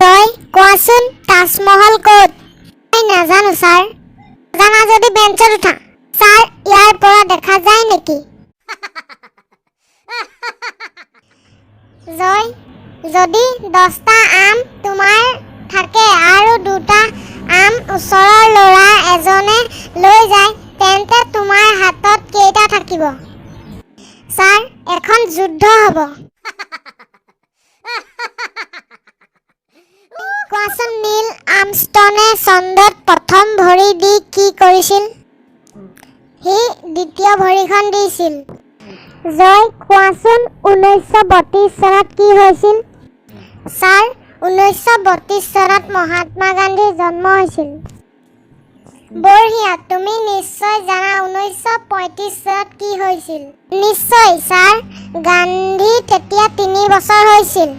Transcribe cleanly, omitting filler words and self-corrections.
জয় কোৱাচোন তাজমহল ক'ত? মই নাজানো ছাৰ। জানা যদি বেঞ্চত উঠা। ছাৰ ইয়াৰ পৰা দেখা যায় নেকি? জয় যদি 10টা আম তোমাৰ থাকে আৰু 2টা আম ওচৰৰ ল'ৰা এজনে লৈ যায় তেন্তে তোমাৰ হাতত কেইটা থাকিব? ছাৰ এখন যুদ্ধ হ'ব। কোৱাচোন নীল আৰ্মষ্ট্ৰঙে চন্দ্ৰত প্ৰথম ভৰি দি কি কৰিছিল? সি দ্বিতীয় ভৰিখন দিছিল। জয় কোৱাচোন 1932 চনত কি হৈছিল? ছাৰ 1932 চনত মহাত্মা গান্ধীৰ জন্ম হৈছিল। বঢ়িয়া, তুমি নিশ্চয় জানা 1935 চনত কি হৈছিল? নিশ্চয় ছাৰ, গান্ধী তেতিয়া 3 বছৰ হৈছিল।